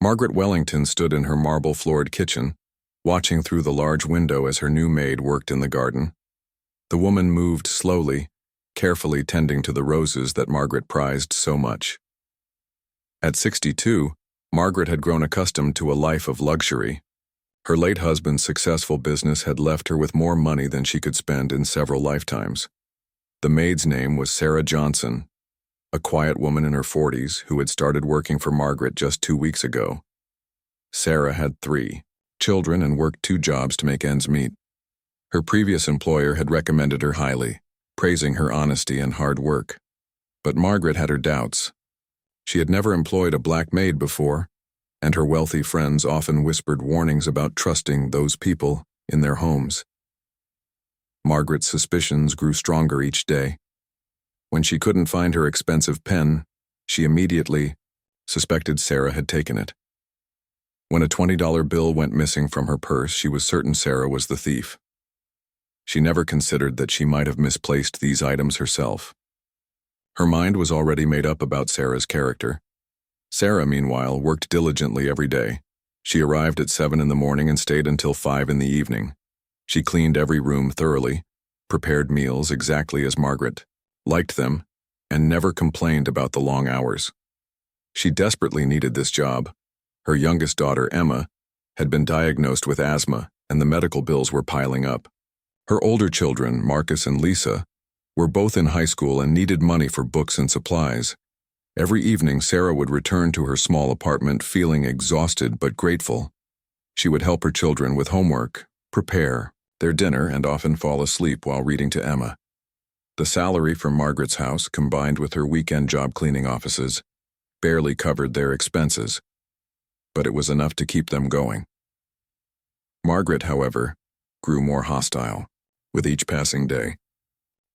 Margaret Wellington stood in her marble-floored kitchen, watching through the large window as her new maid worked in the garden. The woman moved slowly, carefully tending to the roses that Margaret prized so much. At 62, Margaret had grown accustomed to a life of luxury. Her late husband's successful business had left her with more money than she could spend in several lifetimes. The maid's name was Sarah Johnson, a quiet woman in her 40s who had started working for Margaret just 2 weeks ago. Sarah had 3 children and worked 2 jobs to make ends meet. Her previous employer had recommended her highly, praising her honesty and hard work. But Margaret had her doubts. She had never employed a black maid before, and her wealthy friends often whispered warnings about trusting those people in their homes. Margaret's suspicions grew stronger each day. When she couldn't find her expensive pen, she immediately suspected Sarah had taken it. When a $20 bill went missing from her purse, she was certain Sarah was the thief. She never considered that she might have misplaced these items herself. Her mind was already made up about Sarah's character. Sarah, meanwhile, worked diligently every day. She arrived at 7 in the morning and stayed until 5 in the evening. She cleaned every room thoroughly, prepared meals exactly as Margaret liked them, and never complained about the long hours. She desperately needed this job. Her youngest daughter, Emma, had been diagnosed with asthma, and the medical bills were piling up. Her older children, Marcus and Lisa, were both in high school and needed money for books and supplies. Every evening, Sarah would return to her small apartment feeling exhausted but grateful. She would help her children with homework, prepare their dinner, and often fall asleep while reading to Emma. The salary from Margaret's house, combined with her weekend job cleaning offices, barely covered their expenses, but it was enough to keep them going. Margaret, however, grew more hostile with each passing day.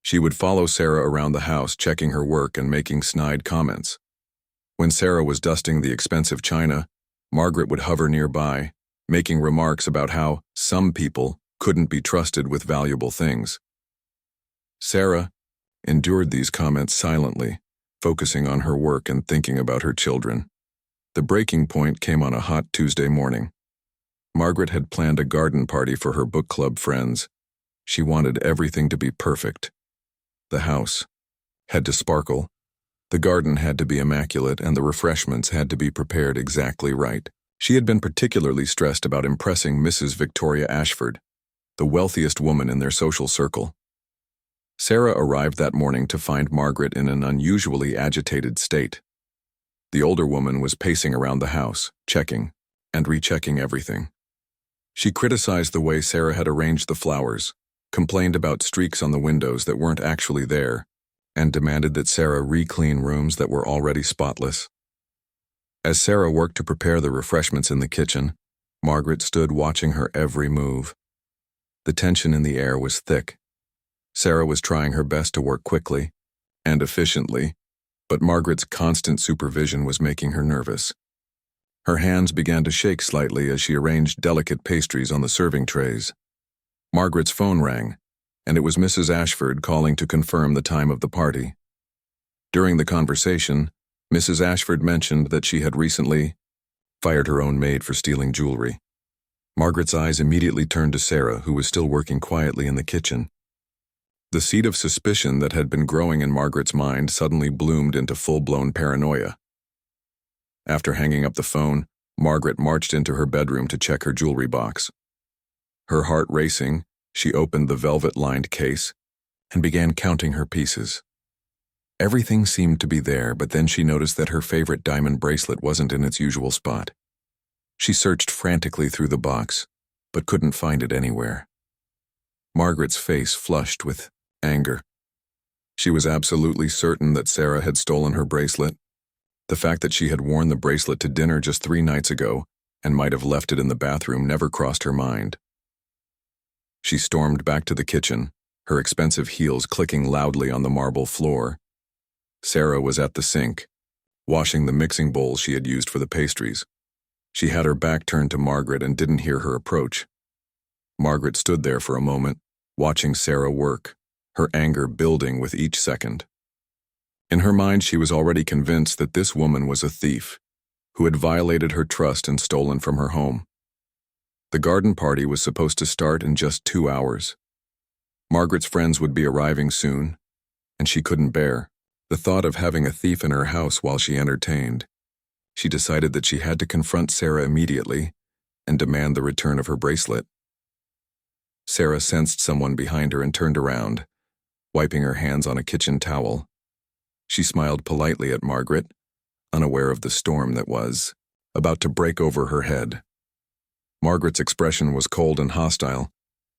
She would follow Sarah around the house, checking her work and making snide comments. When Sarah was dusting the expensive china, Margaret would hover nearby, making remarks about how some people couldn't be trusted with valuable things. Sarah endured these comments silently, focusing on her work and thinking about her children. The breaking point came on a hot Tuesday morning. Margaret had planned a garden party for her book club friends. She wanted everything to be perfect. The house had to sparkle, the garden had to be immaculate, and the refreshments had to be prepared exactly right. She had been particularly stressed about impressing Mrs. Victoria Ashford, the wealthiest woman in their social circle. Sarah arrived that morning to find Margaret in an unusually agitated state. The older woman was pacing around the house, checking and rechecking everything. She criticized the way Sarah had arranged the flowers, complained about streaks on the windows that weren't actually there, and demanded that Sarah re-clean rooms that were already spotless. As Sarah worked to prepare the refreshments in the kitchen, Margaret stood watching her every move. The tension in the air was thick. Sarah was trying her best to work quickly and efficiently, but Margaret's constant supervision was making her nervous. Her hands began to shake slightly as she arranged delicate pastries on the serving trays. Margaret's phone rang, and it was Mrs. Ashford calling to confirm the time of the party. During the conversation, Mrs. Ashford mentioned that she had recently fired her own maid for stealing jewelry. Margaret's eyes immediately turned to Sarah, who was still working quietly in the kitchen. The seed of suspicion that had been growing in Margaret's mind suddenly bloomed into full-blown paranoia. After hanging up the phone, Margaret marched into her bedroom to check her jewelry box. Her heart racing, she opened the velvet-lined case and began counting her pieces. Everything seemed to be there, but then she noticed that her favorite diamond bracelet wasn't in its usual spot. She searched frantically through the box, but couldn't find it anywhere. Margaret's face flushed with anger. She was absolutely certain that Sarah had stolen her bracelet. The fact that she had worn the bracelet to dinner just 3 nights ago and might have left it in the bathroom never crossed her mind. She stormed back to the kitchen, her expensive heels clicking loudly on the marble floor. Sarah was at the sink, washing the mixing bowl she had used for the pastries. She had her back turned to Margaret and didn't hear her approach. Margaret stood there for a moment, watching Sarah work, her anger building with each second. In her mind, she was already convinced that this woman was a thief, who had violated her trust and stolen from her home. The garden party was supposed to start in just 2 hours. Margaret's friends would be arriving soon, and she couldn't bear the thought of having a thief in her house while she entertained. She decided that she had to confront Sarah immediately and demand the return of her bracelet. Sarah sensed someone behind her and turned around, wiping her hands on a kitchen towel. She smiled politely at Margaret, unaware of the storm that was about to break over her head. Margaret's expression was cold and hostile,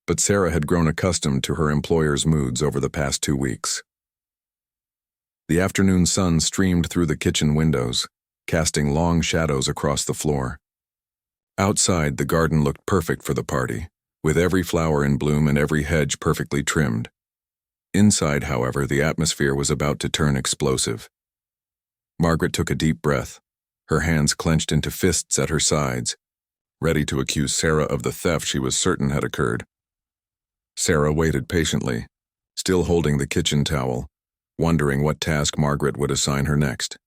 but Sarah had grown accustomed to her employer's moods over the past 2 weeks. The afternoon sun streamed through the kitchen windows, casting long shadows across the floor. Outside, the garden looked perfect for the party, with every flower in bloom and every hedge perfectly trimmed. Inside, however, the atmosphere was about to turn explosive. Margaret took a deep breath, her hands clenched into fists at her sides, ready to accuse Sarah of the theft she was certain had occurred. Sarah waited patiently, still holding the kitchen towel, wondering what task Margaret would assign her next.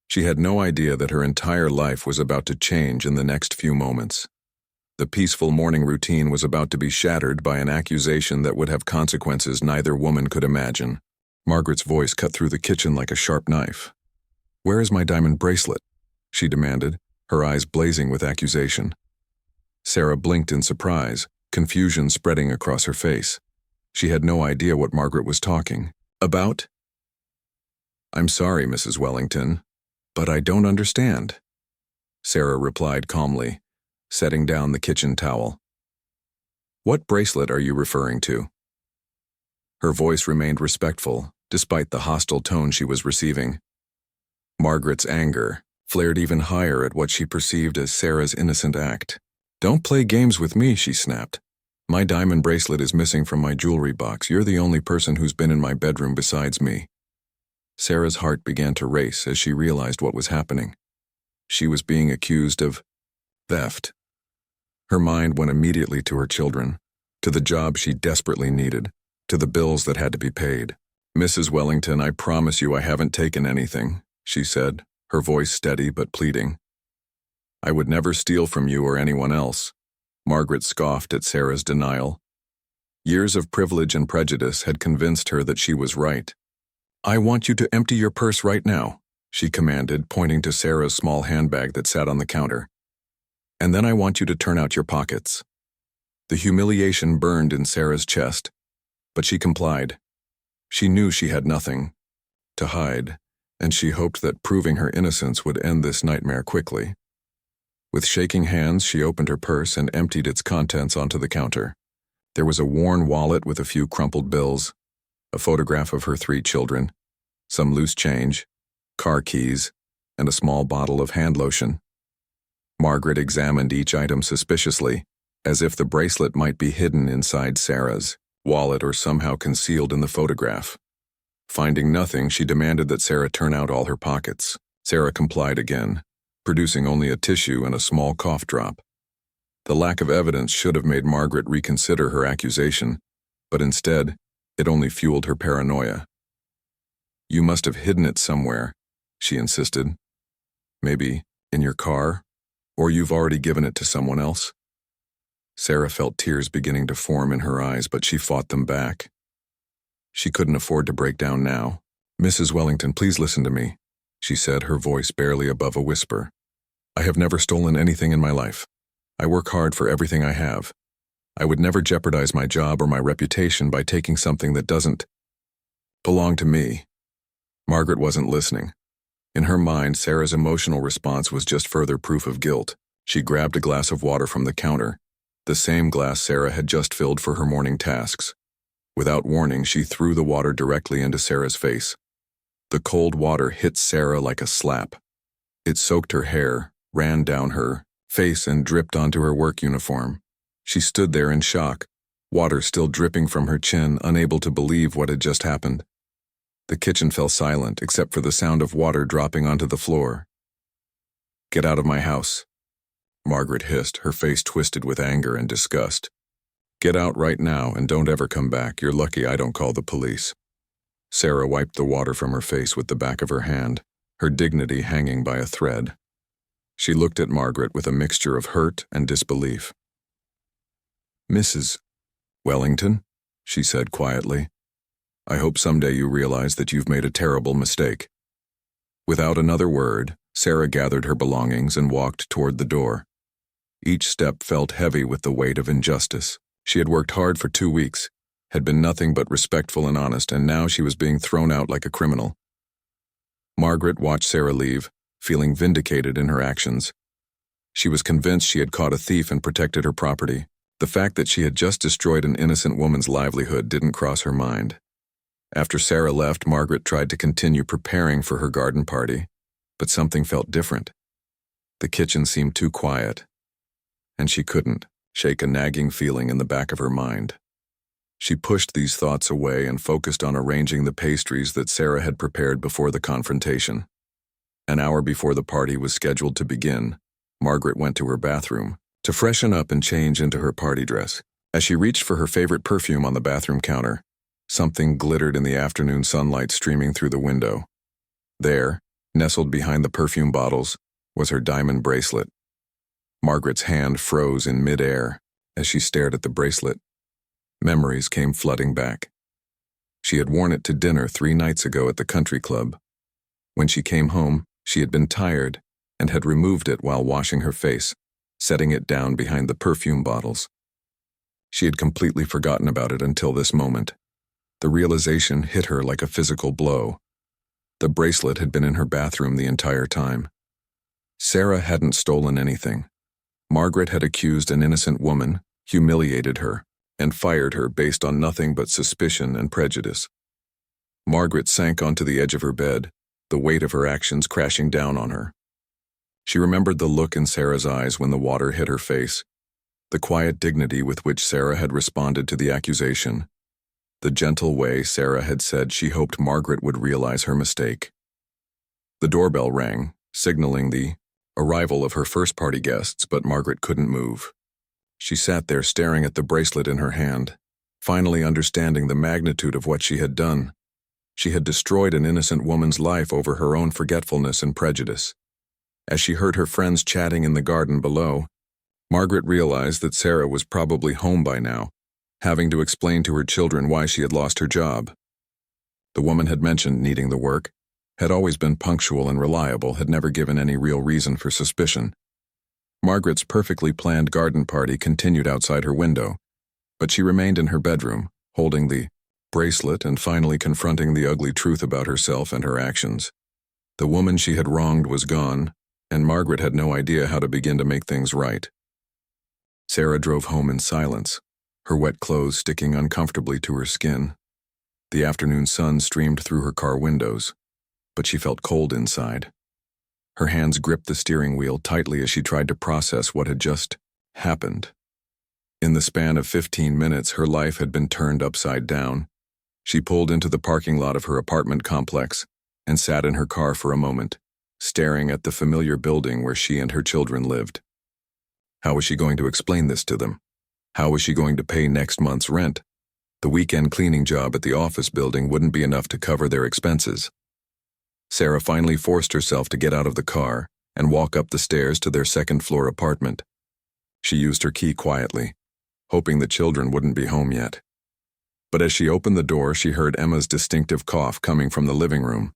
She had no idea that her entire life was about to change in the next few moments. The peaceful morning routine was about to be shattered by an accusation that would have consequences neither woman could imagine. Margaret's voice cut through the kitchen like a sharp knife. "Where is my diamond bracelet?" she demanded, her eyes blazing with accusation. Sarah blinked in surprise, confusion spreading across her face. She had no idea what Margaret was talking about. "I'm sorry, Mrs. Wellington, but I don't understand," Sarah replied calmly, setting down the kitchen towel. "What bracelet are you referring to?" Her voice remained respectful, despite the hostile tone she was receiving. Margaret's anger flared even higher at what she perceived as Sarah's innocent act. "Don't play games with me," she snapped. "My diamond bracelet is missing from my jewelry box. You're the only person who's been in my bedroom besides me." Sarah's heart began to race as she realized what was happening. She was being accused of theft. Her mind went immediately to her children, to the job she desperately needed, to the bills that had to be paid. "Mrs. Wellington, I promise you I haven't taken anything," she said, her voice steady but pleading. "I would never steal from you or anyone else." Margaret scoffed at Sarah's denial. Years of privilege and prejudice had convinced her that she was right. "I want you to empty your purse right now," she commanded, pointing to Sarah's small handbag that sat on the counter. "And then I want you to turn out your pockets." The humiliation burned in Sarah's chest, but she complied. She knew she had nothing to hide, and she hoped that proving her innocence would end this nightmare quickly. With shaking hands, she opened her purse and emptied its contents onto the counter. There was a worn wallet with a few crumpled bills, a photograph of her 3 children, some loose change, car keys, and a small bottle of hand lotion. Margaret examined each item suspiciously, as if the bracelet might be hidden inside Sarah's wallet or somehow concealed in the photograph. Finding nothing, she demanded that Sarah turn out all her pockets. Sarah complied again, producing only a tissue and a small cough drop. The lack of evidence should have made Margaret reconsider her accusation, but instead, it only fueled her paranoia. "You must have hidden it somewhere," she insisted. "Maybe in your car, or you've already given it to someone else." Sarah felt tears beginning to form in her eyes, but she fought them back. She couldn't afford to break down now. "Mrs. Wellington, please listen to me," she said, her voice barely above a whisper. "I have never stolen anything in my life. I work hard for everything I have. I would never jeopardize my job or my reputation by taking something that doesn't belong to me." Margaret wasn't listening. In her mind, Sarah's emotional response was just further proof of guilt. She grabbed a glass of water from the counter, the same glass Sarah had just filled for her morning tasks. Without warning, she threw the water directly into Sarah's face. The cold water hit Sarah like a slap. It soaked her hair, ran down her face, and dripped onto her work uniform. She stood there in shock, water still dripping from her chin, unable to believe what had just happened. The kitchen fell silent, except for the sound of water dropping onto the floor. "Get out of my house," Margaret hissed, her face twisted with anger and disgust. "Get out right now and don't ever come back. You're lucky I don't call the police." Sarah wiped the water from her face with the back of her hand, her dignity hanging by a thread. She looked at Margaret with a mixture of hurt and disbelief. "Mrs. Wellington," she said quietly, "I hope someday you realize that you've made a terrible mistake." Without another word, Sarah gathered her belongings and walked toward the door. Each step felt heavy with the weight of injustice. She had worked hard for 2 weeks, had been nothing but respectful and honest, and now she was being thrown out like a criminal. Margaret watched Sarah leave, feeling vindicated in her actions. She was convinced she had caught a thief and protected her property. The fact that she had just destroyed an innocent woman's livelihood didn't cross her mind. After Sarah left, Margaret tried to continue preparing for her garden party, but something felt different. The kitchen seemed too quiet, and she couldn't shake a nagging feeling in the back of her mind. She pushed these thoughts away and focused on arranging the pastries that Sarah had prepared before the confrontation. An hour before the party was scheduled to begin, Margaret went to her bathroom to freshen up and change into her party dress. As she reached for her favorite perfume on the bathroom counter, something glittered in the afternoon sunlight streaming through the window. There, nestled behind the perfume bottles, was her diamond bracelet. Margaret's hand froze in mid-air as she stared at the bracelet. Memories came flooding back. She had worn it to dinner 3 nights ago at the country club. When she came home, she had been tired and had removed it while washing her face, setting it down behind the perfume bottles. She had completely forgotten about it until this moment. The realization hit her like a physical blow. The bracelet had been in her bathroom the entire time. Sarah hadn't stolen anything. Margaret had accused an innocent woman, humiliated her, and fired her based on nothing but suspicion and prejudice. Margaret sank onto the edge of her bed, the weight of her actions crashing down on her. She remembered the look in Sarah's eyes when the water hit her face, the quiet dignity with which Sarah had responded to the accusation, the gentle way Sarah had said she hoped Margaret would realize her mistake. The doorbell rang, signaling the arrival of her first party guests, but Margaret couldn't move. She sat there staring at the bracelet in her hand, finally understanding the magnitude of what she had done. She had destroyed an innocent woman's life over her own forgetfulness and prejudice. As she heard her friends chatting in the garden below, Margaret realized that Sarah was probably home by now, having to explain to her children why she had lost her job. The woman had mentioned needing the work, had always been punctual and reliable, had never given any real reason for suspicion. Margaret's perfectly planned garden party continued outside her window, but she remained in her bedroom, holding the bracelet and finally confronting the ugly truth about herself and her actions. The woman she had wronged was gone, and Margaret had no idea how to begin to make things right. Sarah drove home in silence, her wet clothes sticking uncomfortably to her skin. The afternoon sun streamed through her car windows, but she felt cold inside. Her hands gripped the steering wheel tightly as she tried to process what had just happened. In the span of 15 minutes, her life had been turned upside down. She pulled into the parking lot of her apartment complex and sat in her car for a moment, staring at the familiar building where she and her children lived. How was she going to explain this to them? How was she going to pay next month's rent? The weekend cleaning job at the office building wouldn't be enough to cover their expenses. Sarah finally forced herself to get out of the car and walk up the stairs to their second-floor apartment. She used her key quietly, hoping the children wouldn't be home yet. But as she opened the door, she heard Emma's distinctive cough coming from the living room.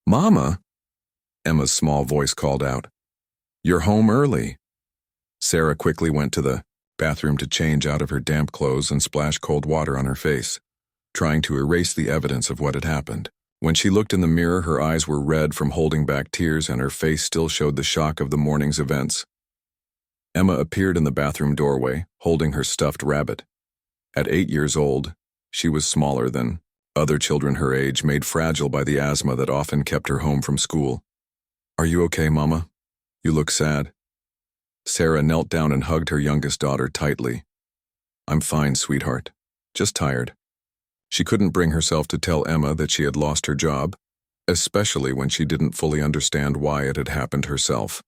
"Mama!" Emma's small voice called out. "You're home early." Sarah quickly went to the bathroom to change out of her damp clothes and splash cold water on her face, trying to erase the evidence of what had happened. When she looked in the mirror, her eyes were red from holding back tears and her face still showed the shock of the morning's events. Emma appeared in the bathroom doorway, holding her stuffed rabbit. At 8 years old, she was smaller than other children her age, made fragile by the asthma that often kept her home from school. "Are you okay, Mama? You look sad." Sarah knelt down and hugged her youngest daughter tightly. "I'm fine, sweetheart. Just tired." She couldn't bring herself to tell Emma that she had lost her job, especially when she didn't fully understand why it had happened herself.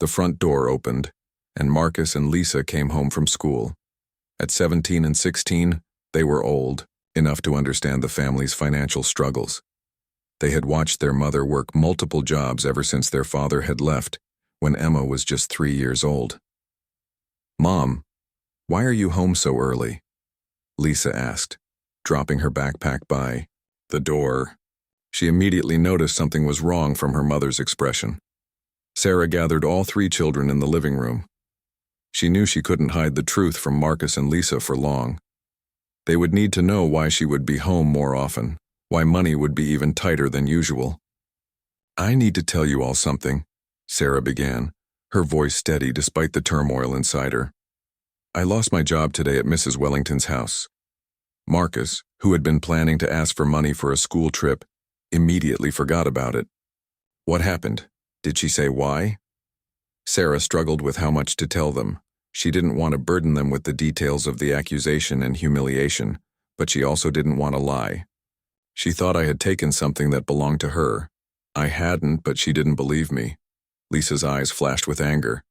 The front door opened, and Marcus and Lisa came home from school. At 17 and 16, they were old, enough to understand the family's financial struggles. They had watched their mother work multiple jobs ever since their father had left, when Emma was just 3 years old. "Mom, why are you home so early?" Lisa asked, dropping her backpack by the door. She immediately noticed something was wrong from her mother's expression. Sarah gathered all 3 children in the living room. She knew she couldn't hide the truth from Marcus and Lisa for long. They would need to know why she would be home more often, why money would be even tighter than usual. "I need to tell you all something," Sarah began, her voice steady despite the turmoil inside her. "I lost my job today at Mrs. Wellington's house." Marcus, who had been planning to ask for money for a school trip, immediately forgot about it. "What happened? Did she say why?" Sarah struggled with how much to tell them. She didn't want to burden them with the details of the accusation and humiliation, but she also didn't want to lie. "She thought I had taken something that belonged to her. I hadn't, but she didn't believe me." Lisa's eyes flashed with anger.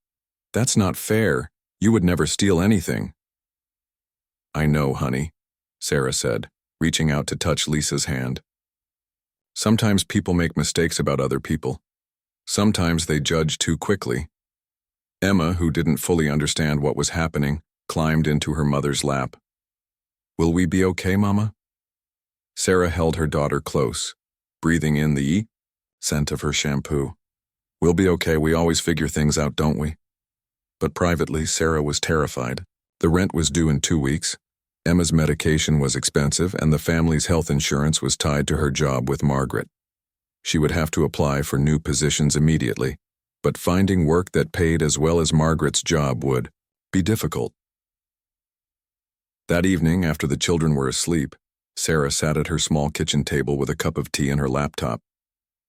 "That's not fair. You would never steal anything." "I know, honey," Sarah said, reaching out to touch Lisa's hand. "Sometimes people make mistakes about other people. Sometimes they judge too quickly." Emma, who didn't fully understand what was happening, climbed into her mother's lap. "Will we be okay, Mama?" Sarah held her daughter close, breathing in the scent of her shampoo. "We'll be okay, we always figure things out, don't we?" But privately, Sarah was terrified. The rent was due in 2 weeks. Emma's medication was expensive, and the family's health insurance was tied to her job with Margaret. She would have to apply for new positions immediately, but finding work that paid as well as Margaret's job would be difficult. That evening, after the children were asleep, Sarah sat at her small kitchen table with a cup of tea and her laptop.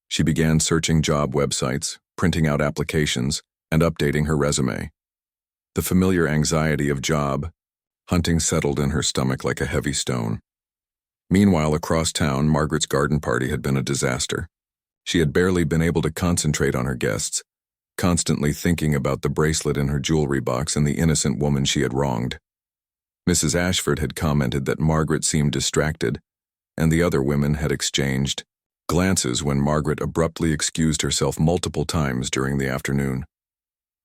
She began searching job websites, printing out applications, and updating her resume. The familiar anxiety of job hunting settled in her stomach like a heavy stone. Meanwhile, across town, Margaret's garden party had been a disaster. She had barely been able to concentrate on her guests, constantly thinking about the bracelet in her jewelry box and the innocent woman she had wronged. Mrs. Ashford had commented that Margaret seemed distracted, and the other women had exchanged glances when Margaret abruptly excused herself multiple times during the afternoon.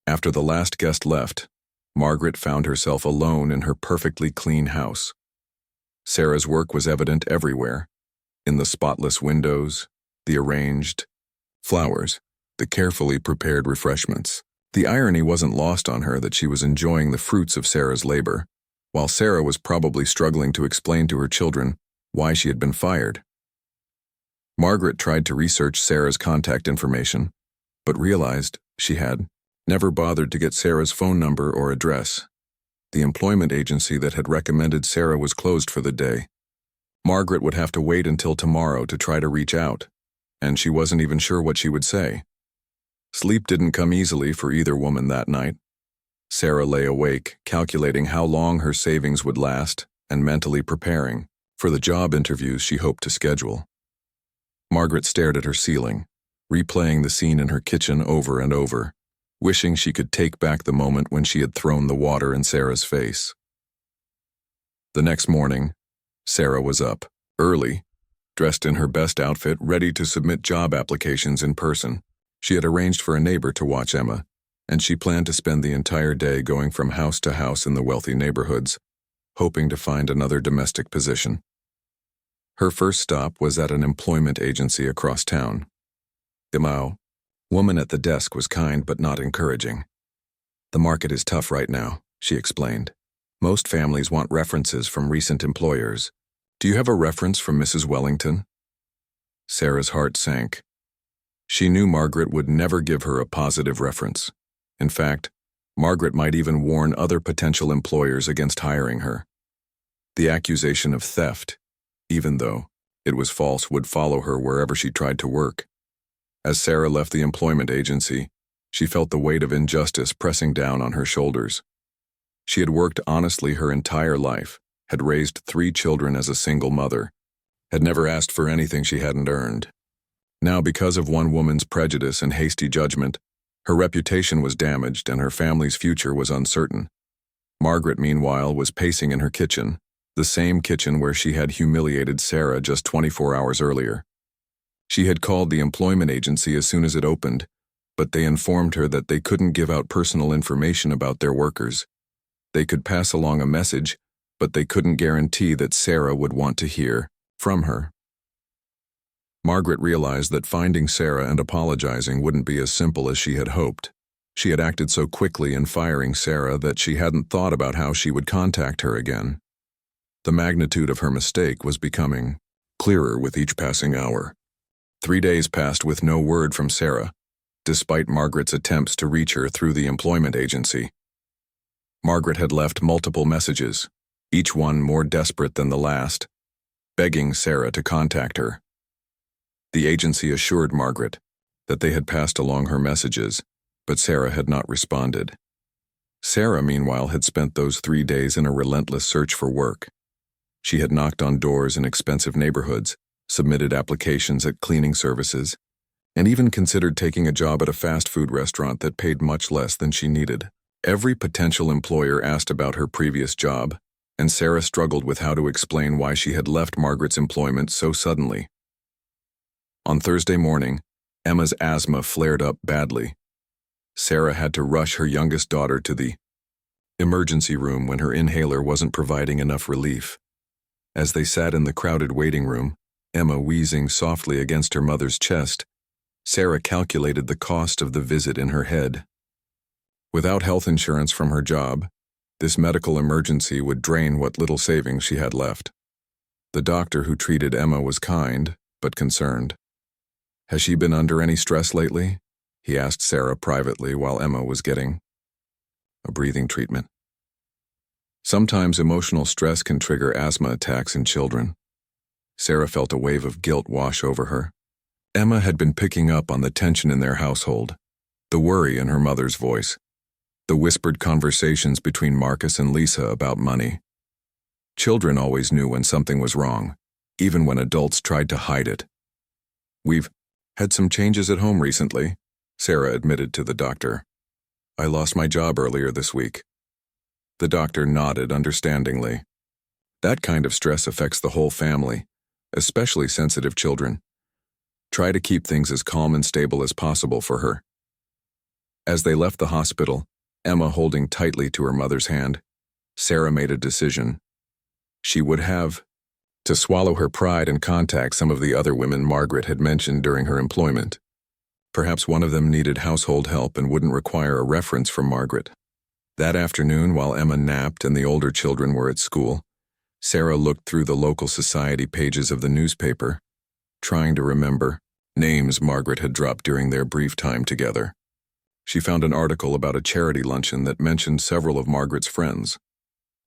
After the last guest left, Margaret found herself alone in her perfectly clean house. Sarah's work was evident everywhere, in the spotless windows, the arranged flowers, the carefully prepared refreshments. The irony wasn't lost on her that she was enjoying the fruits of Sarah's labor, while Sarah was probably struggling to explain to her children why she had been fired. Margaret tried to research Sarah's contact information, but realized she had never bothered to get Sarah's phone number or address. The employment agency that had recommended Sarah was closed for the day. Margaret would have to wait until tomorrow to try to reach out, and she wasn't even sure what she would say. Sleep didn't come easily for either woman that night. Sarah lay awake, calculating how long her savings would last and mentally preparing for the job interviews she hoped to schedule. Margaret stared at her ceiling, replaying the scene in her kitchen over and over, wishing she could take back the moment when she had thrown the water in Sarah's face. The next morning, Sarah was up, early, dressed in her best outfit, ready to submit job applications in person. She had arranged for a neighbor to watch Emma, and she planned to spend the entire day going from house to house in the wealthy neighborhoods, hoping to find another domestic position. Her first stop was at an employment agency across town. The woman at the desk was kind but not encouraging. "The market is tough right now," she explained. "Most families want references from recent employers. Do you have a reference from Mrs. Wellington?" Sarah's heart sank. She knew Margaret would never give her a positive reference. In fact, Margaret might even warn other potential employers against hiring her. The accusation of theft, even though it was false, would follow her wherever she tried to work. As Sarah left the employment agency, she felt the weight of injustice pressing down on her shoulders. She had worked honestly her entire life, had raised 3 children as a single mother, had never asked for anything she hadn't earned. Now, because of one woman's prejudice and hasty judgment, her reputation was damaged and her family's future was uncertain. Margaret, meanwhile, was pacing in her kitchen, the same kitchen where she had humiliated Sarah just 24 hours earlier. She had called the employment agency as soon as it opened, but they informed her that they couldn't give out personal information about their workers. They could pass along a message, but they couldn't guarantee that Sarah would want to hear from her. Margaret realized that finding Sarah and apologizing wouldn't be as simple as she had hoped. She had acted so quickly in firing Sarah that she hadn't thought about how she would contact her again. The magnitude of her mistake was becoming clearer with each passing hour. 3 days passed with no word from Sarah, despite Margaret's attempts to reach her through the employment agency. Margaret had left multiple messages, each one more desperate than the last, begging Sarah to contact her. The agency assured Margaret that they had passed along her messages, but Sarah had not responded. Sarah, meanwhile, had spent those 3 days in a relentless search for work. She had knocked on doors in expensive neighborhoods, submitted applications at cleaning services, and even considered taking a job at a fast food restaurant that paid much less than she needed. Every potential employer asked about her previous job, and Sarah struggled with how to explain why she had left Margaret's employment so suddenly. On Thursday morning, Emma's asthma flared up badly. Sarah had to rush her youngest daughter to the emergency room when her inhaler wasn't providing enough relief. As they sat in the crowded waiting room, Emma wheezing softly against her mother's chest, Sarah calculated the cost of the visit in her head. Without health insurance from her job, this medical emergency would drain what little savings she had left. The doctor who treated Emma was kind, but concerned. "Has she been under any stress lately?" he asked Sarah privately while Emma was getting a breathing treatment. Sometimes emotional stress can trigger asthma attacks in children. Sarah felt a wave of guilt wash over her. Emma had been picking up on the tension in their household, the worry in her mother's voice, the whispered conversations between Marcus and Lisa about money. Children always knew when something was wrong, even when adults tried to hide it. "We've had some changes at home recently," Sarah admitted to the doctor. "I lost my job earlier this week." The doctor nodded understandingly. That kind of stress affects the whole family, especially sensitive children. Try to keep things as calm and stable as possible for her. As they left the hospital, Emma holding tightly to her mother's hand, Sarah made a decision. She would have to swallow her pride and contact some of the other women Margaret had mentioned during her employment. Perhaps one of them needed household help and wouldn't require a reference from Margaret. That afternoon, while Emma napped and the older children were at school, Sarah looked through the local society pages of the newspaper, trying to remember names Margaret had dropped during their brief time together. She found an article about a charity luncheon that mentioned several of Margaret's friends.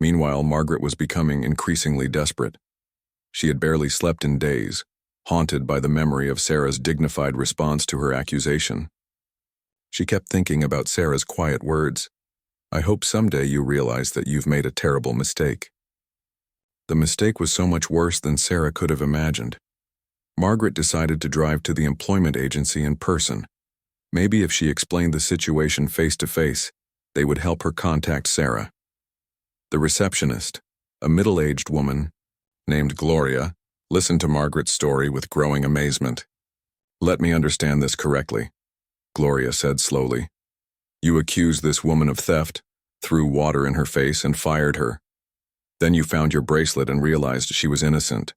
Meanwhile, Margaret was becoming increasingly desperate. She had barely slept in days, haunted by the memory of Sarah's dignified response to her accusation. She kept thinking about Sarah's quiet words, "I hope someday you realize that you've made a terrible mistake." The mistake was so much worse than Sarah could have imagined. Margaret decided to drive to the employment agency in person. Maybe if she explained the situation face to face, they would help her contact Sarah. The receptionist, a middle-aged woman named Gloria, listened to Margaret's story with growing amazement. "Let me understand this correctly," Gloria said slowly. "You accused this woman of theft, threw water in her face, and fired her. Then you found your bracelet and realized she was innocent.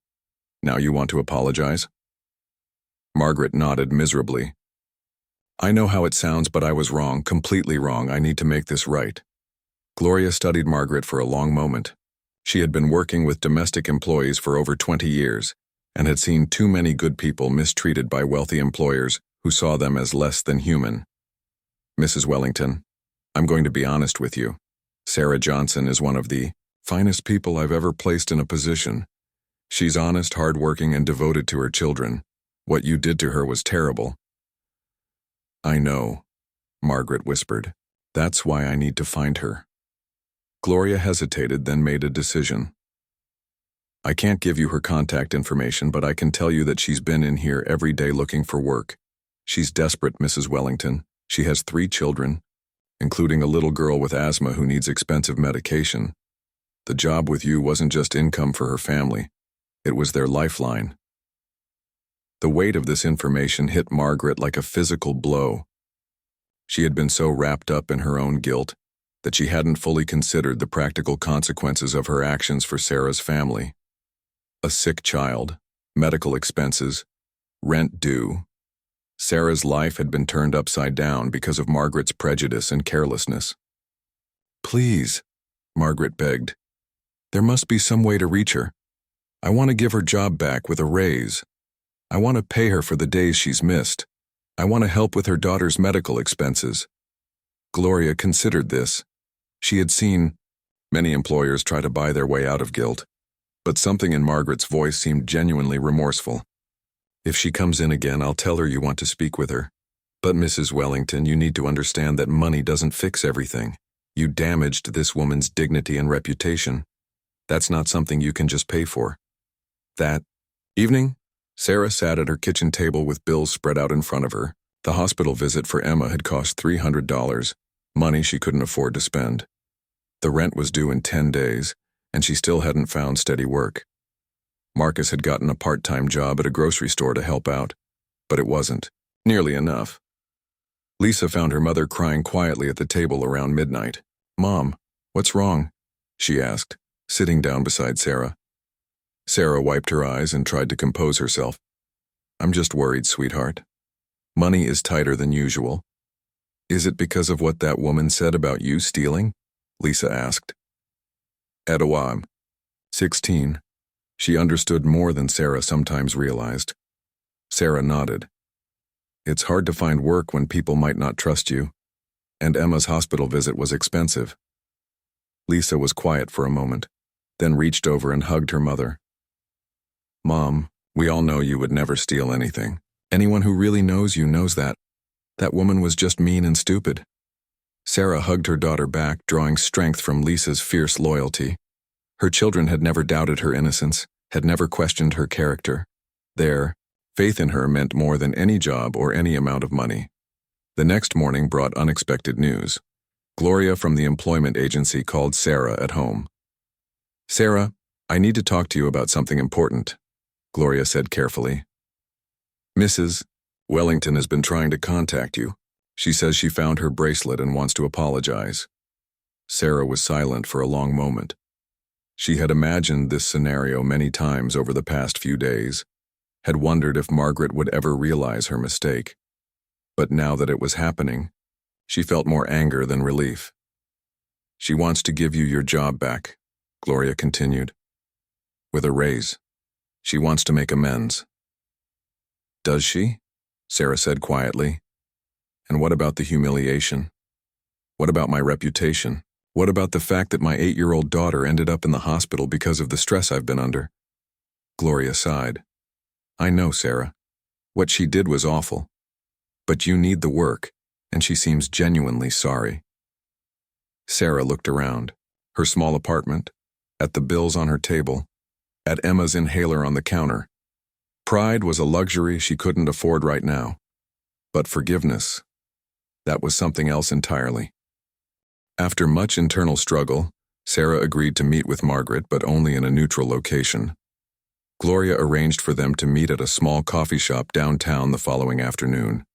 Now you want to apologize?" Margaret nodded miserably. "I know how it sounds, but I was wrong, completely wrong. I need to make this right." Gloria studied Margaret for a long moment. She had been working with domestic employees for over 20 years and had seen too many good people mistreated by wealthy employers who saw them as less than human. "Mrs. Wellington, I'm going to be honest with you. Sarah Johnson is one of the finest people I've ever placed in a position. She's honest, hardworking, and devoted to her children. What you did to her was terrible." "I know," Margaret whispered. "That's why I need to find her." Gloria hesitated, then made a decision. "I can't give you her contact information, but I can tell you that she's been in here every day looking for work. She's desperate, Mrs. Wellington. She has 3 children, including a little girl with asthma who needs expensive medication. The job with you wasn't just income for her family. It was their lifeline." The weight of this information hit Margaret like a physical blow. She had been so wrapped up in her own guilt that she hadn't fully considered the practical consequences of her actions for Sarah's family. A sick child, medical expenses, rent due. Sarah's life had been turned upside down because of Margaret's prejudice and carelessness. "Please," Margaret begged. "There must be some way to reach her. I want to give her job back with a raise. I want to pay her for the days she's missed. I want to help with her daughter's medical expenses." Gloria considered this. She had seen many employers try to buy their way out of guilt, but something in Margaret's voice seemed genuinely remorseful. "If she comes in again, I'll tell her you want to speak with her. But Mrs. Wellington, you need to understand that money doesn't fix everything. You damaged this woman's dignity and reputation. That's not something you can just pay for." That evening, Sarah sat at her kitchen table with bills spread out in front of her. The hospital visit for Emma had cost $300, money she couldn't afford to spend. The rent was due in 10 days, and she still hadn't found steady work. Marcus had gotten a part-time job at a grocery store to help out, but it wasn't nearly enough. Lisa found her mother crying quietly at the table around midnight. "Mom, what's wrong?" she asked, sitting down beside Sarah. Sarah wiped her eyes and tried to compose herself. "I'm just worried, sweetheart. Money is tighter than usual." "Is it because of what that woman said about you stealing?" Lisa asked. Edawam, 16. She understood more than Sarah sometimes realized. Sarah nodded. "It's hard to find work when people might not trust you, and Emma's hospital visit was expensive." Lisa was quiet for a moment, then reached over and hugged her mother. "Mom, we all know you would never steal anything. Anyone who really knows you knows that. That woman was just mean and stupid." Sarah hugged her daughter back, drawing strength from Lisa's fierce loyalty. Her children had never doubted her innocence, had never questioned her character. Their faith in her meant more than any job or any amount of money. The next morning brought unexpected news. Gloria from the employment agency called Sarah at home. "Sarah, I need to talk to you about something important," Gloria said carefully. "Mrs. Wellington has been trying to contact you. She says she found her bracelet and wants to apologize." Sarah was silent for a long moment. She had imagined this scenario many times over the past few days, had wondered if Margaret would ever realize her mistake. But now that it was happening, she felt more anger than relief. "She wants to give you your job back," Gloria continued. "With a raise. She wants to make amends." "Does she?" Sarah said quietly. "And what about the humiliation? What about my reputation? What about the fact that my 8-year-old daughter ended up in the hospital because of the stress I've been under?" Gloria sighed. "I know, Sarah. What she did was awful. But you need the work, and she seems genuinely sorry." Sarah looked around. Her small apartment, at the bills on her table, at Emma's inhaler on the counter. Pride was a luxury she couldn't afford right now. But forgiveness, that was something else entirely. After much internal struggle, Sarah agreed to meet with Margaret, but only in a neutral location. Gloria arranged for them to meet at a small coffee shop downtown the following afternoon.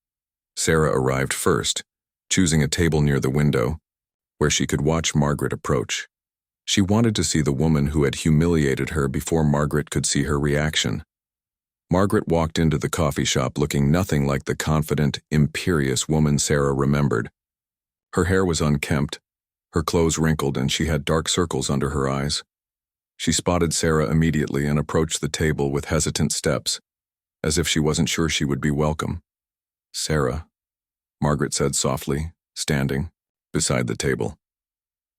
Sarah arrived first, choosing a table near the window, where she could watch Margaret approach. She wanted to see the woman who had humiliated her before Margaret could see her reaction. Margaret walked into the coffee shop looking nothing like the confident, imperious woman Sarah remembered. Her hair was unkempt, her clothes wrinkled, and she had dark circles under her eyes. She spotted Sarah immediately and approached the table with hesitant steps, as if she wasn't sure she would be welcome. "Sarah," Margaret said softly, standing beside the table.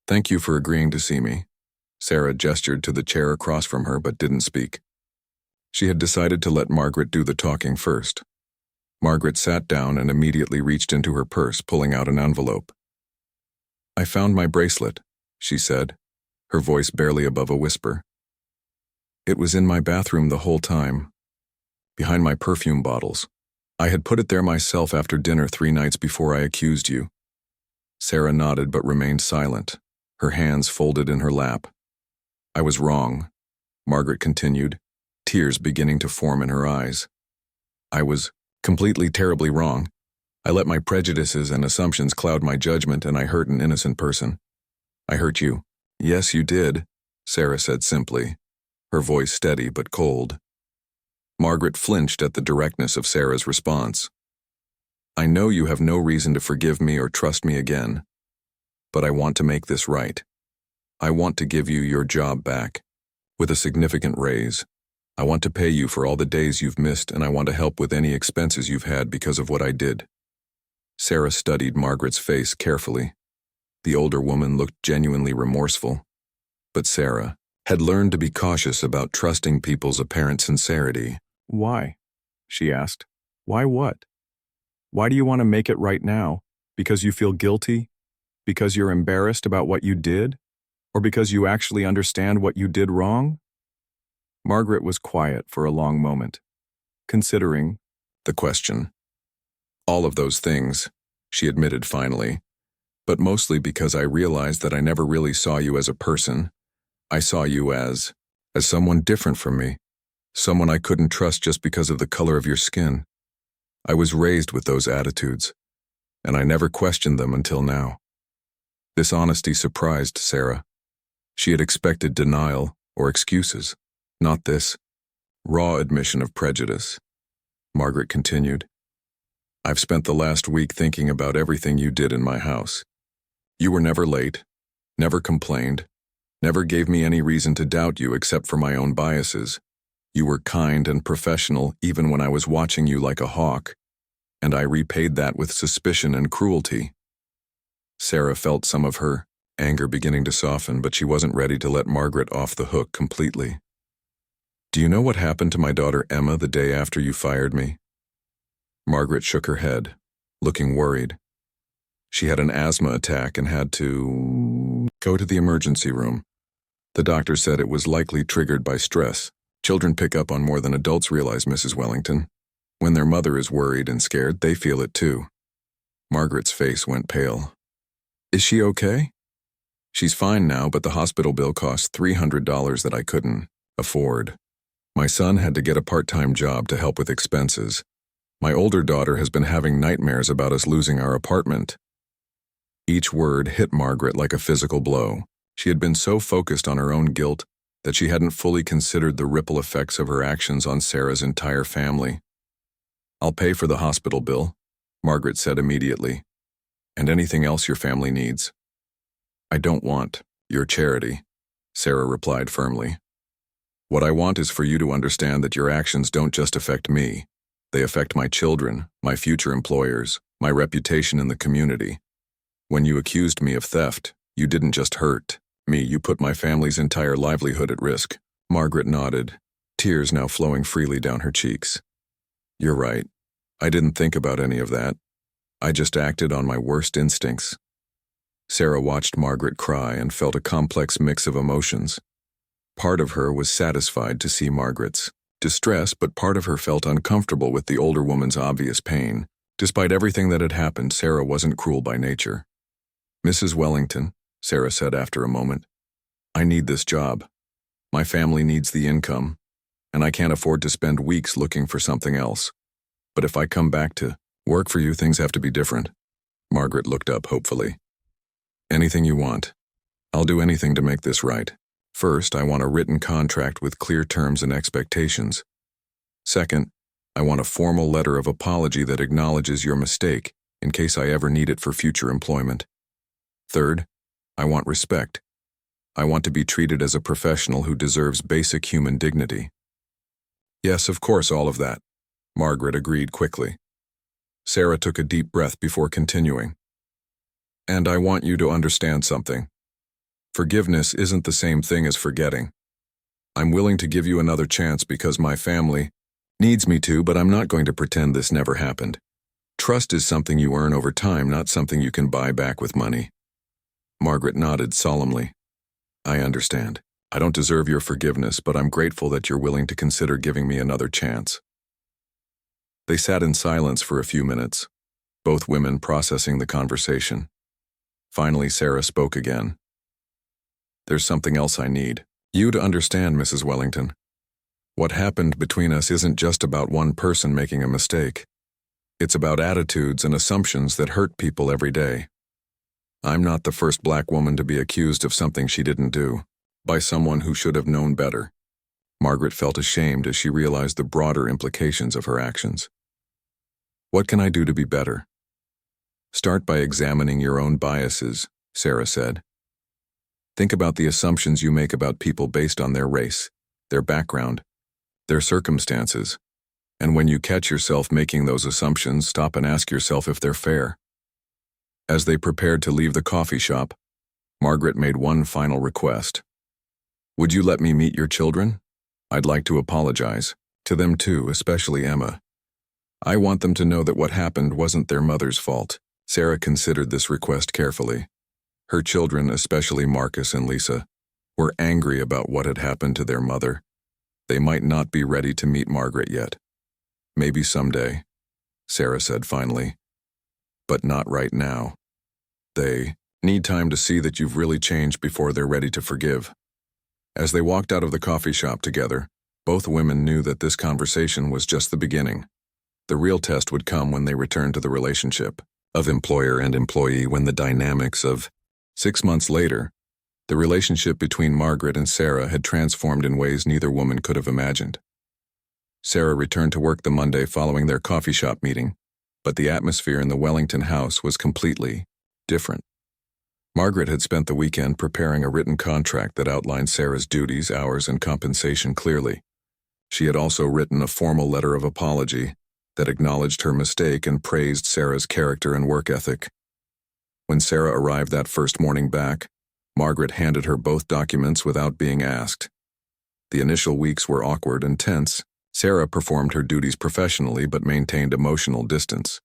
"Thank you for agreeing to see me." Sarah gestured to the chair across from her but didn't speak. She had decided to let Margaret do the talking first. Margaret sat down and immediately reached into her purse, pulling out an envelope. "I found my bracelet," she said, her voice barely above a whisper. "It was in my bathroom the whole time, behind my perfume bottles. I had put it there myself after dinner 3 nights before I accused you." Sarah nodded but remained silent, her hands folded in her lap. "I was wrong," Margaret continued, tears beginning to form in her eyes. "I was completely terribly wrong. I let my prejudices and assumptions cloud my judgment, and I hurt an innocent person. I hurt you. Yes, you did, Sarah said simply, her voice steady but cold. Margaret flinched at the directness of Sarah's response. I know you have no reason to forgive me or trust me again, but I want to make this right. I want to give you your job back, with a significant raise. I want to pay you for all the days you've missed, and I want to help with any expenses you've had because of what I did. Sarah studied Margaret's face carefully. The older woman looked genuinely remorseful, but Sarah had learned to be cautious about trusting people's apparent sincerity. Why? She asked. Why what? Why do you want to make it right now? Because you feel guilty? Because you're embarrassed about what you did? Or because you actually understand what you did wrong? Margaret was quiet for a long moment, considering the question. All of those things, she admitted finally, but mostly because I realized that I never really saw you as a person. I saw you as someone different from me, someone I couldn't trust just because of the color of your skin. I was raised with those attitudes, and I never questioned them until now. This honesty surprised Sarah. She had expected denial or excuses, not this raw admission of prejudice. Margaret continued, I've spent the last week thinking about everything you did in my house. You were never late, never complained, never gave me any reason to doubt you except for my own biases. You were kind and professional even when I was watching you like a hawk, and I repaid that with suspicion and cruelty. Sarah felt some of her anger beginning to soften, but she wasn't ready to let Margaret off the hook completely. Do you know what happened to my daughter Emma the day after you fired me? Margaret shook her head, looking worried. She had an asthma attack and had to go to the emergency room. The doctor said it was likely triggered by stress. Children pick up on more than adults realize, Mrs. Wellington. When their mother is worried and scared, they feel it too. Margaret's face went pale. Is she okay? She's fine now, but the hospital bill cost $300 that I couldn't afford. My son had to get a part-time job to help with expenses. My older daughter has been having nightmares about us losing our apartment. Each word hit Margaret like a physical blow. She had been so focused on her own guilt that she hadn't fully considered the ripple effects of her actions on Sarah's entire family. I'll pay for the hospital bill, Margaret said immediately, and anything else your family needs. I don't want your charity, Sarah replied firmly. What I want is for you to understand that your actions don't just affect me. They affect my children, my future employers, my reputation in the community. When you accused me of theft, you didn't just hurt me, you put my family's entire livelihood at risk. Margaret nodded, tears now flowing freely down her cheeks. You're right. I didn't think about any of that. I just acted on my worst instincts. Sarah watched Margaret cry and felt a complex mix of emotions. Part of her was satisfied to see Margaret's distress, but part of her felt uncomfortable with the older woman's obvious pain. Despite everything that had happened, Sarah wasn't cruel by nature. Mrs. Wellington, Sarah said after a moment, I need this job. My family needs the income, and I can't afford to spend weeks looking for something else. But if I come back to work for you, things have to be different. Margaret looked up hopefully. Anything you want. I'll do anything to make this right. First, I want a written contract with clear terms and expectations. Second, I want a formal letter of apology that acknowledges your mistake in case I ever need it for future employment. Third, I want respect. I want to be treated as a professional who deserves basic human dignity. Yes, of course, all of that, Margaret agreed quickly. Sarah took a deep breath before continuing. And I want you to understand something. Forgiveness isn't the same thing as forgetting. I'm willing to give you another chance because my family needs me to, but I'm not going to pretend this never happened. Trust is something you earn over time, not something you can buy back with money. Margaret nodded solemnly. I understand. I don't deserve your forgiveness, but I'm grateful that you're willing to consider giving me another chance. They sat in silence for a few minutes, both women processing the conversation. Finally, Sarah spoke again. There's something else I need you to understand, Mrs. Wellington. What happened between us isn't just about one person making a mistake. It's about attitudes and assumptions that hurt people every day. I'm not the first black woman to be accused of something she didn't do, by someone who should have known better. Margaret felt ashamed as she realized the broader implications of her actions. What can I do to be better? Start by examining your own biases, Sarah said. Think about the assumptions you make about people based on their race, their background, their circumstances. And when you catch yourself making those assumptions, stop and ask yourself if they're fair. As they prepared to leave the coffee shop, Margaret made one final request. Would you let me meet your children? I'd like to apologize. To them too, especially Emma. I want them to know that what happened wasn't their mother's fault. Sarah considered this request carefully. Her children, especially Marcus and Lisa, were angry about what had happened to their mother. They might not be ready to meet Margaret yet. Maybe someday, Sarah said finally. But not right now. They need time to see that you've really changed before they're ready to forgive. As they walked out of the coffee shop together, both women knew that this conversation was just the beginning. The real test would come when they returned to the relationship of employer and employee, when the dynamics of 6 months later, the relationship between Margaret and Sarah had transformed in ways neither woman could have imagined. Sarah returned to work the Monday following their coffee shop meeting, but the atmosphere in the Wellington house was completely different. Margaret had spent the weekend preparing a written contract that outlined Sarah's duties, hours, and compensation clearly. She had also written a formal letter of apology that acknowledged her mistake and praised Sarah's character and work ethic. When Sarah arrived that first morning back, Margaret handed her both documents without being asked. The initial weeks were awkward and tense. Sarah performed her duties professionally but maintained emotional distance.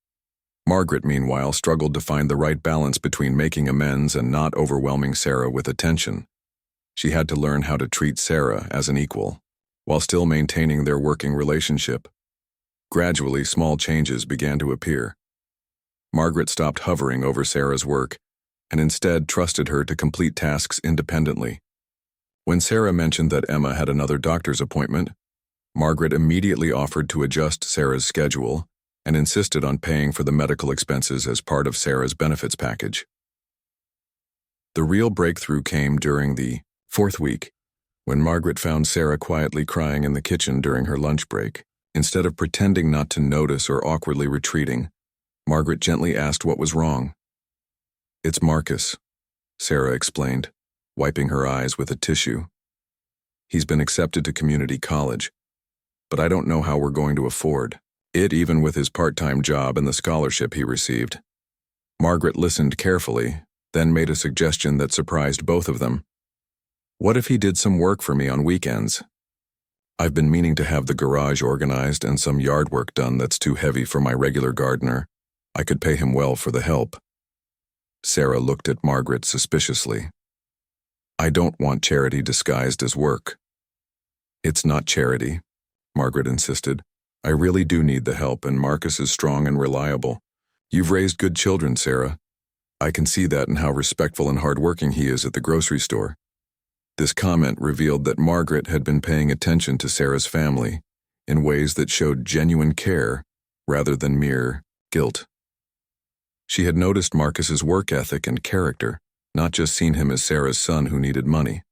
Margaret, meanwhile, struggled to find the right balance between making amends and not overwhelming Sarah with attention. She had to learn how to treat Sarah as an equal, while still maintaining their working relationship. Gradually, small changes began to appear. Margaret stopped hovering over Sarah's work and instead trusted her to complete tasks independently. When Sarah mentioned that Emma had another doctor's appointment, Margaret immediately offered to adjust Sarah's schedule and insisted on paying for the medical expenses as part of Sarah's benefits package. The real breakthrough came during the 4th week, when Margaret found Sarah quietly crying in the kitchen during her lunch break. Instead of pretending not to notice or awkwardly retreating, Margaret gently asked what was wrong. "It's Marcus," Sarah explained, wiping her eyes with a tissue. "He's been accepted to community college, but I don't know how we're going to afford it, even with his part-time job and the scholarship he received." Margaret listened carefully, then made a suggestion that surprised both of them. "What if he did some work for me on weekends? I've been meaning to have the garage organized and some yard work done that's too heavy for my regular gardener. I could pay him well for the help." Sarah looked at Margaret suspiciously. "I don't want charity disguised as work." "It's not charity," Margaret insisted. "I really do need the help, and Marcus is strong and reliable. You've raised good children, Sarah. I can see that in how respectful and hardworking he is at the grocery store." This comment revealed that Margaret had been paying attention to Sarah's family in ways that showed genuine care rather than mere guilt. She had noticed Marcus's work ethic and character, not just seen him as Sarah's son who needed money.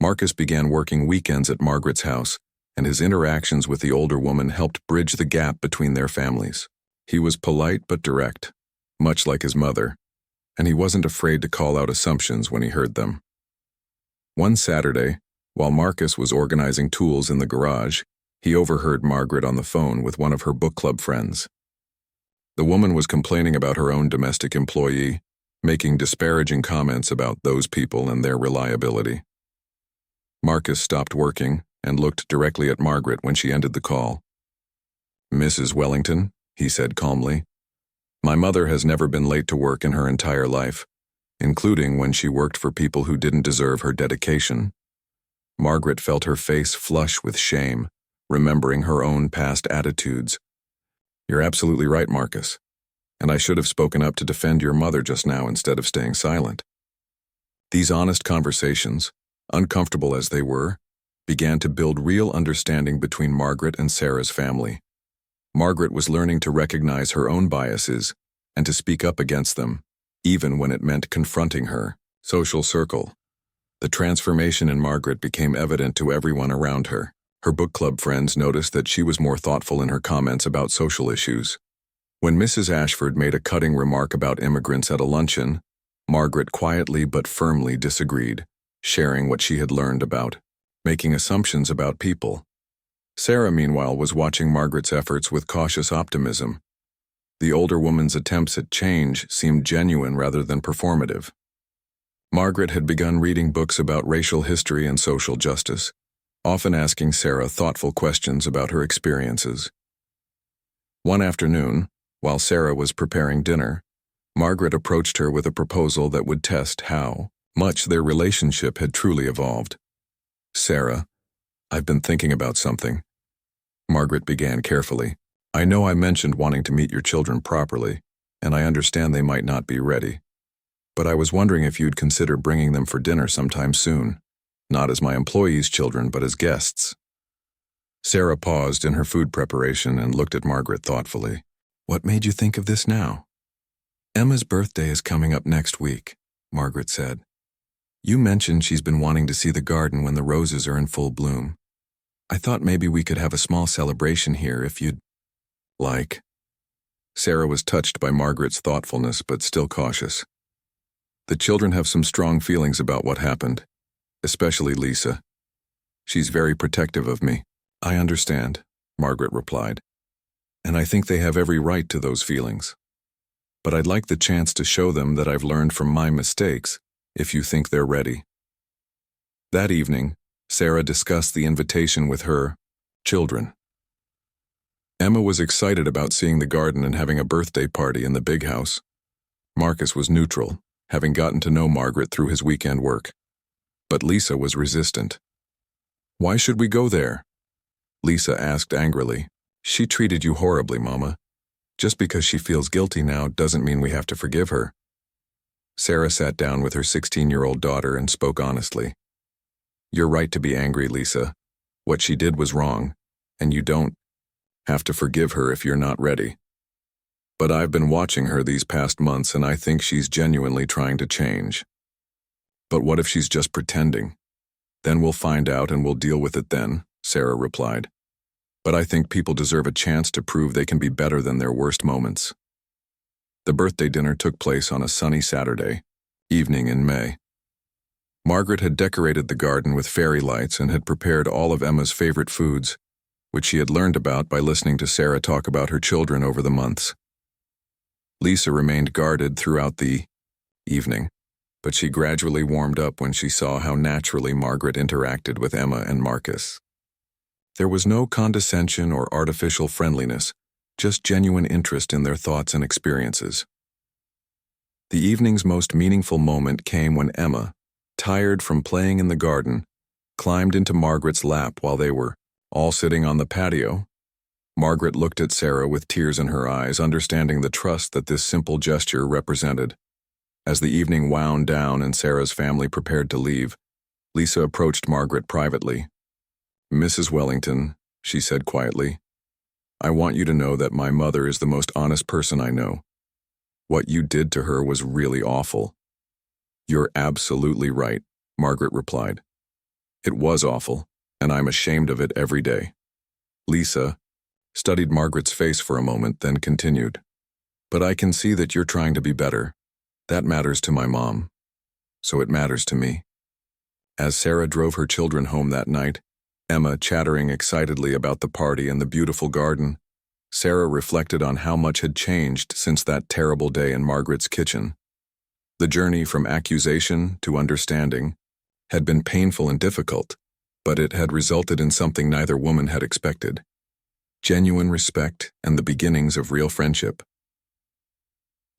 Marcus began working weekends at Margaret's house, and his interactions with the older woman helped bridge the gap between their families. He was polite but direct, much like his mother, and he wasn't afraid to call out assumptions when he heard them. One Saturday, while Marcus was organizing tools in the garage, he overheard Margaret on the phone with one of her book club friends. The woman was complaining about her own domestic employee, making disparaging comments about those people and their reliability. Marcus stopped working and looked directly at Margaret when she ended the call. "Mrs. Wellington," he said calmly, "my mother has never been late to work in her entire life, including when she worked for people who didn't deserve her dedication." Margaret felt her face flush with shame, remembering her own past attitudes. "You're absolutely right, Marcus, and I should have spoken up to defend your mother just now instead of staying silent." These honest conversations, uncomfortable as they were, began to build real understanding between Margaret and Sarah's family. Margaret was learning to recognize her own biases and to speak up against them, even when it meant confronting her social circle. The transformation in Margaret became evident to everyone around her. Her book club friends noticed that she was more thoughtful in her comments about social issues. When Mrs. Ashford made a cutting remark about immigrants at a luncheon, Margaret quietly but firmly disagreed, sharing what she had learned about making assumptions about people. Sarah, meanwhile, was watching Margaret's efforts with cautious optimism. The older woman's attempts at change seemed genuine rather than performative. Margaret had begun reading books about racial history and social justice, often asking Sarah thoughtful questions about her experiences. One afternoon, while Sarah was preparing dinner, Margaret approached her with a proposal that would test how much their relationship had truly evolved. "Sarah, I've been thinking about something." Margaret began carefully. "I know I mentioned wanting to meet your children properly, and I understand they might not be ready. But I was wondering if you'd consider bringing them for dinner sometime soon, not as my employees' children, but as guests." Sarah paused in her food preparation and looked at Margaret thoughtfully. "What made you think of this now?" "Emma's birthday is coming up next week," Margaret said. "You mentioned she's been wanting to see the garden when the roses are in full bloom. I thought maybe we could have a small celebration here if you'd like." Sarah was touched by Margaret's thoughtfulness but still cautious. "The children have some strong feelings about what happened, especially Lisa. She's very protective of me." "I understand," Margaret replied. "And I think they have every right to those feelings. But I'd like the chance to show them that I've learned from my mistakes, if you think they're ready." That evening, Sarah discussed the invitation with her children. Emma was excited about seeing the garden and having a birthday party in the big house. Marcus was neutral, having gotten to know Margaret through his weekend work. But Lisa was resistant. "Why should we go there?" Lisa asked angrily. "She treated you horribly, Mama. Just because she feels guilty now doesn't mean we have to forgive her." Sarah sat down with her 16-year-old daughter and spoke honestly. "You're right to be angry, Lisa. What she did was wrong, and you don't have to forgive her if you're not ready. But I've been watching her these past months and I think she's genuinely trying to change. But what if she's just pretending? Then we'll find out and we'll deal with it then," Sarah replied. "But I think people deserve a chance to prove they can be better than their worst moments." The birthday dinner took place on a sunny Saturday evening in May. Margaret had decorated the garden with fairy lights and had prepared all of Emma's favorite foods, which she had learned about by listening to Sarah talk about her children over the months. Lisa remained guarded throughout the evening, but she gradually warmed up when she saw how naturally Margaret interacted with Emma and Marcus. There was no condescension or artificial friendliness, just genuine interest in their thoughts and experiences. The evening's most meaningful moment came when Emma, tired from playing in the garden, climbed into Margaret's lap while they were all sitting on the patio. Margaret looked at Sarah with tears in her eyes, understanding the trust that this simple gesture represented. As the evening wound down and Sarah's family prepared to leave, Lisa approached Margaret privately. "Mrs. Wellington," she said quietly, "I want you to know that my mother is the most honest person I know. What you did to her was really awful." "You're absolutely right," Margaret replied. "It was awful, and I'm ashamed of it every day." Lisa studied Margaret's face for a moment, then continued. "But I can see that you're trying to be better. That matters to my mom. So it matters to me." As Sarah drove her children home that night, Emma chattering excitedly about the party and the beautiful garden, Sarah reflected on how much had changed since that terrible day in Margaret's kitchen. The journey from accusation to understanding had been painful and difficult, but it had resulted in something neither woman had expected: genuine respect and the beginnings of real friendship.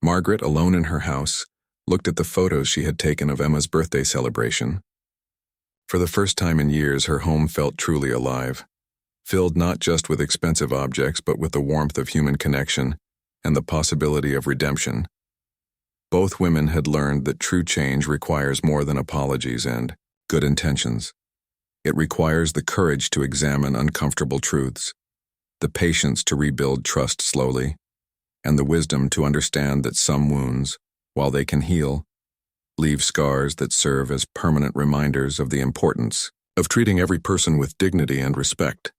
Margaret, alone in her house, looked at the photos she had taken of Emma's birthday celebration. For the first time in years, her home felt truly alive, filled not just with expensive objects but with the warmth of human connection and the possibility of redemption. Both women had learned that true change requires more than apologies and good intentions. It requires the courage to examine uncomfortable truths. the patience to rebuild trust slowly, and the wisdom to understand that some wounds, while they can heal, leave scars that serve as permanent reminders of the importance of treating every person with dignity and respect.